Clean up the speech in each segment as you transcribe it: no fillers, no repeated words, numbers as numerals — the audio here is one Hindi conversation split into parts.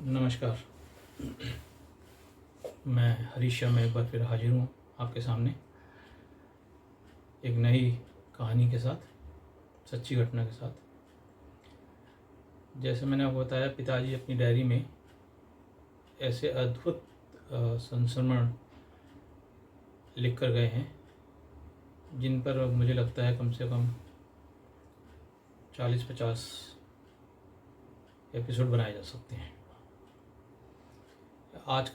नमस्कार। मैं हरीश शर्मा एक बार फिर हाजिर हूँ आपके सामने एक नई कहानी के साथ, सच्ची घटना के साथ। जैसे मैंने आपको बताया, पिताजी अपनी डायरी में ऐसे अद्भुत संस्मरण लिख कर गए हैं जिन पर मुझे लगता है कम से कम 40-50 एपिसोड बनाए जा सकते हैं। आज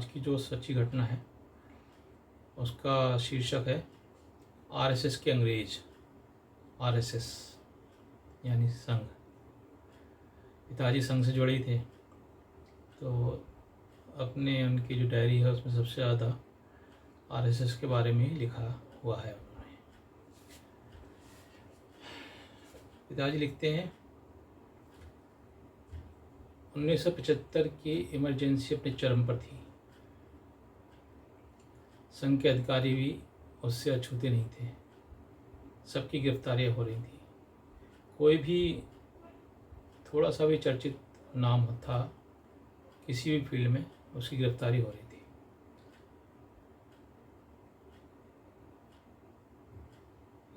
की जो सच्ची घटना है उसका शीर्षक है आरएसएस के अंग्रेज। आरएसएस यानी संघ। पिताजी संघ से जुड़े ही थे, तो उनकी जो डायरी है उसमें सबसे ज़्यादा आरएसएस के बारे में ही लिखा हुआ है उन्होंने। पिताजी लिखते हैं, 1975 की इमरजेंसी अपने चरम पर थी। संघ के अधिकारी भी उससे अछूते नहीं थे। सबकी गिरफ्तारियां हो रही थी। कोई भी थोड़ा सा भी चर्चित नाम था किसी भी फील्ड में, उसकी गिरफ्तारी हो रही थी।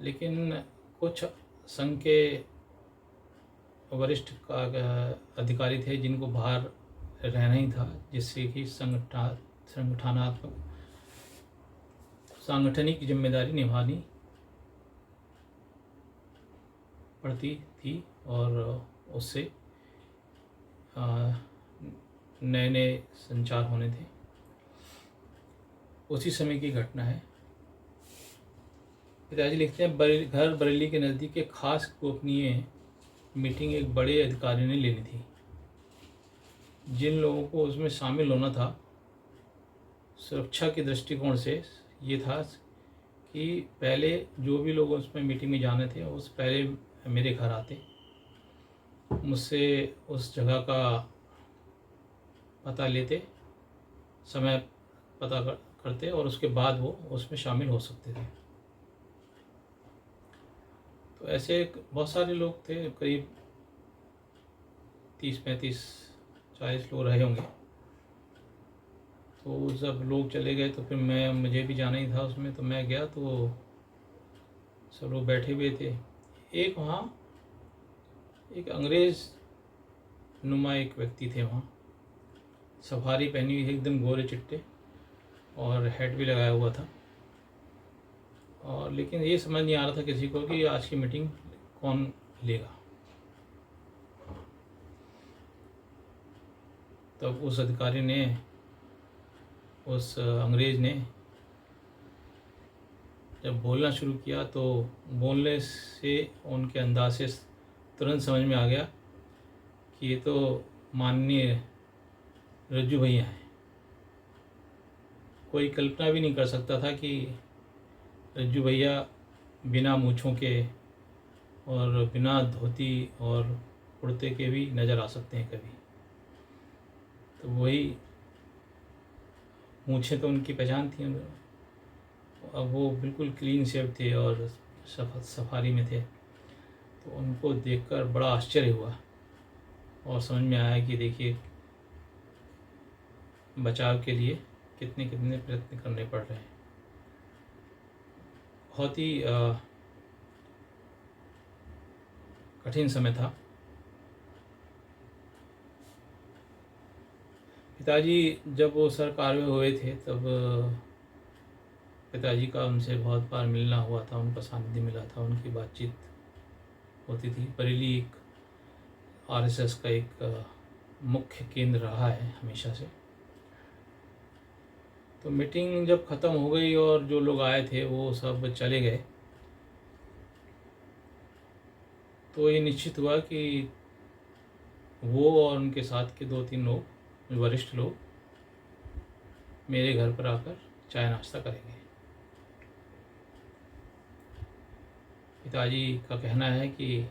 लेकिन कुछ संघ के वरिष्ठ अधिकारी थे जिनको बाहर रहना ही था, जिससे कि सांगठनिक जिम्मेदारी निभानी पड़ती थी और उससे नए नए संचार होने थे। उसी समय की घटना है। पिताजी लिखते हैं, घर बरेली के नज़दीक एक खास गोपनीय मीटिंग एक बड़े अधिकारी ने लेनी थी। जिन लोगों को उसमें शामिल होना था, सुरक्षा के दृष्टिकोण से ये था कि पहले जो भी लोग उसमें मीटिंग में जाने थे उस पहले मेरे घर आते, मुझसे उस जगह का पता लेते, समय पता करते और उसके बाद वो उसमें शामिल हो सकते थे। तो ऐसे बहुत सारे लोग थे, करीब 30-35-40 लोग रहे होंगे। तो जब लोग चले गए तो फिर मुझे भी जाना ही था उसमें, तो मैं गया तो सब लोग बैठे हुए थे। वहाँ एक अंग्रेज़ नुमा एक व्यक्ति थे वहाँ, सफारी पहनी हुई, एकदम गोरे चिट्टे और हेड भी लगाया हुआ था। और लेकिन ये समझ नहीं आ रहा था किसी को कि आज की मीटिंग कौन लेगा। तब उस अधिकारी ने, उस अंग्रेज़ ने जब बोलना शुरू किया तो बोलने से उनके अंदाज से तुरंत समझ में आ गया कि ये तो माननीय रज्जू भैया हैं। कोई कल्पना भी नहीं कर सकता था कि रज्जू भैया बिना मूँछों के और बिना धोती और कुर्ते के भी नज़र आ सकते हैं कभी। तो वही मूँछें तो उनकी पहचान थी। अब वो बिल्कुल क्लीन शेव थे और सफारी में थे, तो उनको देखकर बड़ा आश्चर्य हुआ और समझ में आया कि देखिए बचाव के लिए कितने कितने प्रयत्न करने पड़ रहे हैं। बहुत ही कठिन समय था। पिताजी जब वो सरकार में हुए थे तब पिताजी का उनसे बहुत बार मिलना हुआ था, उनका सानिध्य मिला था, उनकी बातचीत होती थी। बरेली एक आरएसएस का एक मुख्य केंद्र रहा है हमेशा से। तो मीटिंग जब ख़त्म हो गई और जो लोग आए थे वो सब चले गए, तो ये निश्चित हुआ कि वो और उनके साथ के 2-3 लोग, वरिष्ठ लोग, मेरे घर पर आकर चाय नाश्ता करेंगे। पिताजी का कहना है कि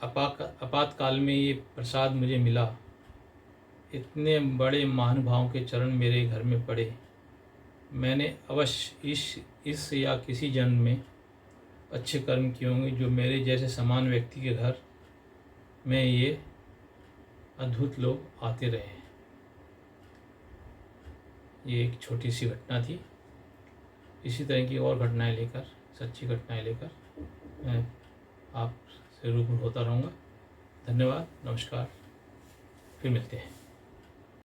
आपातकाल में ये प्रसाद मुझे मिला। इतने बड़े महानुभावों के चरण मेरे घर में पड़े। मैंने अवश्य इस या किसी जन्म में अच्छे कर्म किए होंगे जो मेरे जैसे समान व्यक्ति के घर में ये अद्भुत लोग आते रहे हैं। ये एक छोटी सी घटना थी। इसी तरह की और घटनाएं लेकर, सच्ची घटनाएं लेकर मैं आपसे रूबरू होता रहूँगा। धन्यवाद, नमस्कार, फिर मिलते हैं।